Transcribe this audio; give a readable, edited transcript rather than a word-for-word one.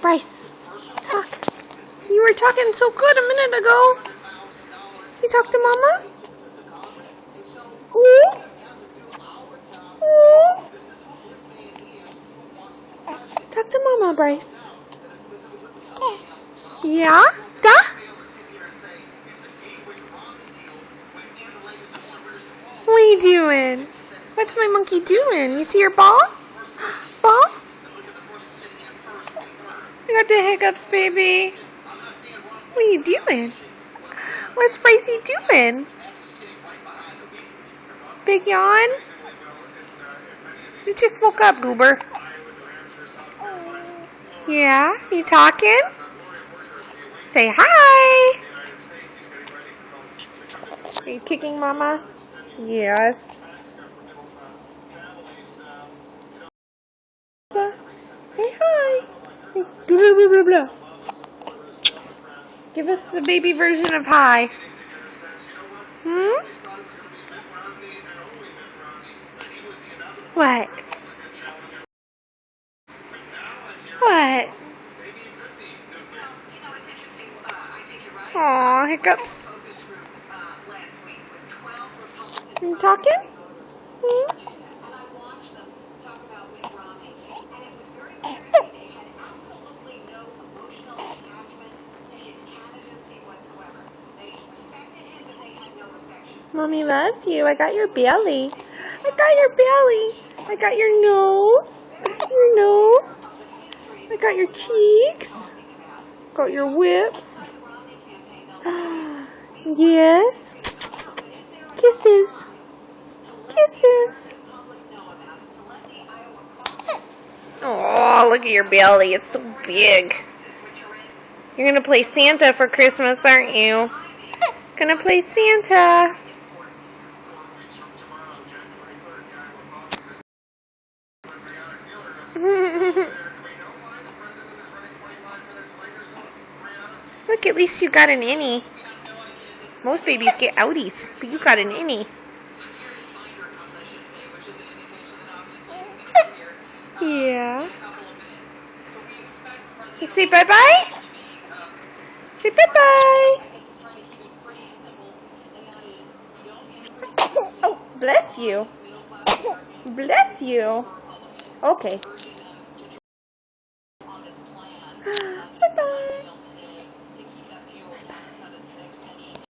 Bryce, talk. You were talking so good a minute ago. You talk to Mama? Ooh. Ooh. Talk to Mama, Bryce. Yeah? Da? What are you doing? What's my monkey doing? You see your ball? Ball? You got the hiccups, baby. What are you doing? What's Brycey doing? Big yawn? You just woke up, Goober. Yeah? You talking? Say hi. Are you kicking Mama? Yes. Say hi. Blah, blah, blah, blah. Give us the baby version of hi. Hmm? What? What? Aw, hiccups. You talking? Hmm? Mommy loves you. I got your belly. I got your belly. I got your nose. Your nose. I got your cheeks. Got your whips. Yes. Kisses. Kisses. Oh, look at your belly. It's so big. You're going to play Santa for Christmas, aren't you? Gonna play Santa. Look, at least you got an innie. Most babies get outies, but you got an innie. Yeah. You say bye-bye? Say bye-bye. Oh, bless you. Bless you. Okay.